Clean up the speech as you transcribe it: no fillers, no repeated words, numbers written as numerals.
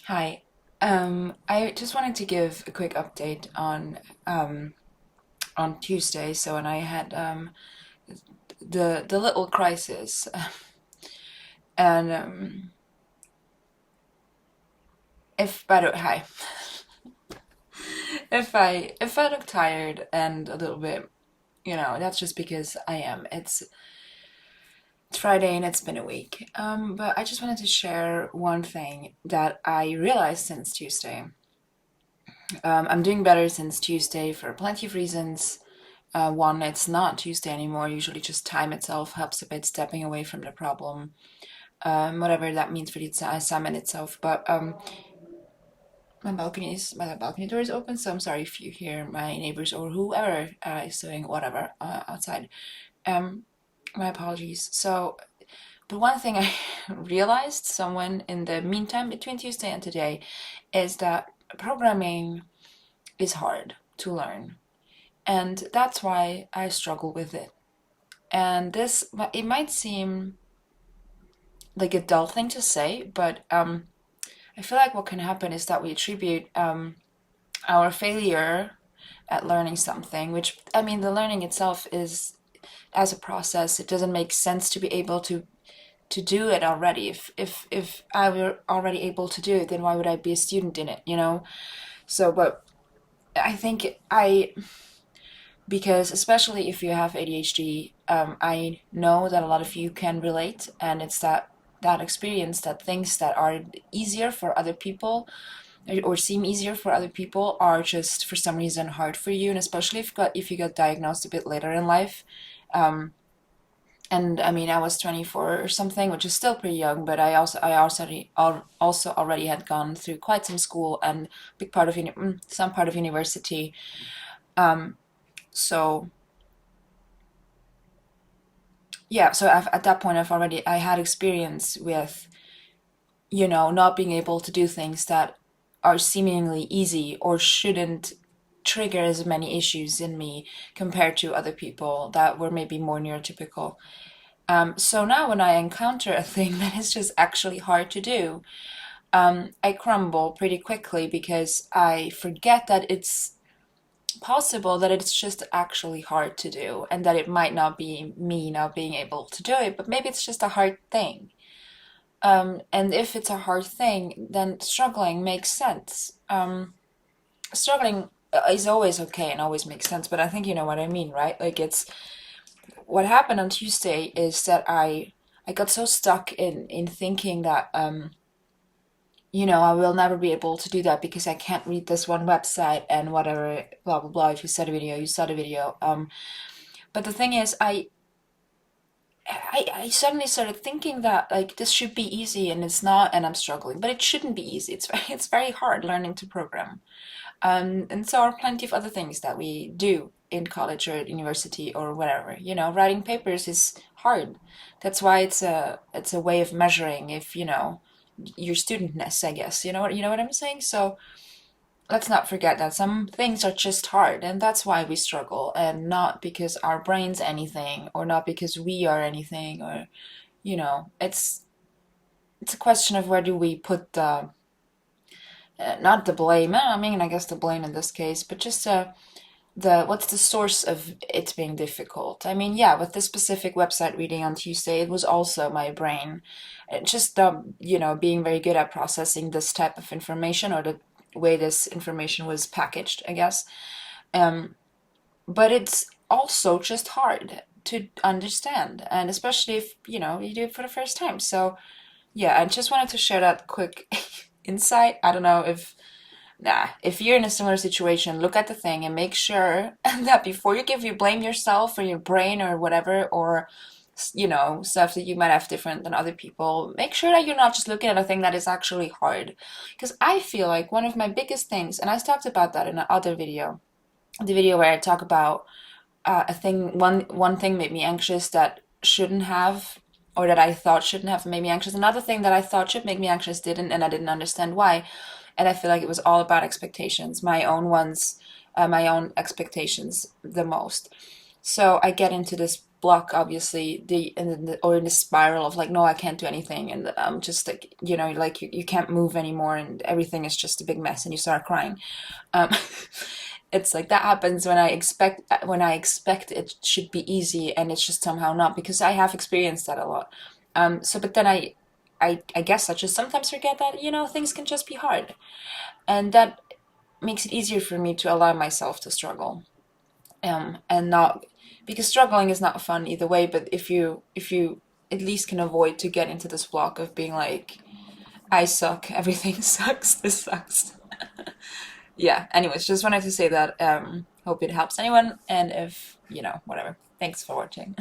Hi. I just wanted to give a quick update on Tuesday. So when I had the little crisis, and if by the way, hi, if I look tired and a little bit, that's just because I am. It's Friday and it's been a week. But I just wanted to share one thing that I realized since Tuesday. I'm doing better since Tuesday for plenty of reasons. One, it's not Tuesday anymore. Usually, just time itself helps a bit, stepping away from the problem, whatever that means for the assignment itself. But my balcony door is open, so I'm sorry if you hear my neighbors or whoever is doing whatever outside. Um, my apologies. So, but one thing I realized, someone in the meantime between Tuesday and today, is that programming is hard to learn, and that's why I struggle with it. And this, it might seem like a dull thing to say, but I feel like what can happen is that we attribute our failure at learning something, which, I mean, the learning itself is, as a process, it doesn't make sense to be able to do it already. If I were already able to do it, then why would I be a student in it? So, but I think because especially if you have ADHD, I know that a lot of you can relate, and it's that experience that things that are easier for other people or seem easier for other people are just for some reason hard for you, and especially if you got diagnosed a bit later in life. Um, and I mean, I was 24 or something, which is still pretty young, but I also already had gone through quite some school and big part of some part of university. Um, so yeah, so at that point I had experience with not being able to do things that are seemingly easy or shouldn't trigger as many issues in me compared to other people that were maybe more neurotypical. So now when I encounter a thing that is just actually hard to do, I crumble pretty quickly because I forget that it's possible that it's just actually hard to do and that it might not be me not being able to do it, but maybe it's just a hard thing. And if it's a hard thing, then struggling makes sense. Struggling is always okay and always makes sense, but I think you know what I mean, right? Like it's what happened on Tuesday is that I got so stuck in thinking that I will never be able to do that because I can't read this one website and whatever, blah blah blah. If you saw the video, you saw the video. But the thing is, I suddenly started thinking that like this should be easy and it's not, and I'm struggling. But it shouldn't be easy. It's very hard learning to program. And so are plenty of other things that we do in college or at university or whatever. Writing papers is hard. That's why it's a way of measuring if your studentness, I guess. You know what I'm saying? So let's not forget that some things are just hard, and that's why we struggle, and not because our brains anything, or not because we are anything, or it's a question of where do we put the not the blame. I mean, I guess the blame in this case, but just the what's the source of it being difficult. I mean, yeah, with this specific website reading on Tuesday, it was also my brain. Just being very good at processing this type of information, or the way this information was packaged, I guess. Um, but it's also just hard to understand, and especially if you do it for the first time. So yeah, I just wanted to share that quick insight. I don't know if you're in a similar situation, look at the thing and make sure that before you blame yourself or your brain or whatever, or stuff that you might have different than other people, make sure that you're not just looking at a thing that is actually hard. Because I feel like one of my biggest things, and I talked about that in another video, the video where I talk about one thing made me anxious that shouldn't have, or that I thought shouldn't have made me anxious. Another thing that I thought should make me anxious didn't, and I didn't understand why. And I feel like it was all about expectations, my own ones, my own expectations the most. So I get into this block, obviously, or in the spiral of like, no, I can't do anything, and just like, like you can't move anymore, and everything is just a big mess, and you start crying. Um, it's like that happens when I expect it should be easy, and it's just somehow not, because I have experienced that a lot. So, but then I guess I just sometimes forget that things can just be hard, and that makes it easier for me to allow myself to struggle. And not because struggling is not fun either way. But if you at least can avoid to get into this block of being like, I suck, everything sucks, this sucks. Yeah. Anyways, just wanted to say that. Hope it helps anyone, and if whatever. Thanks for watching.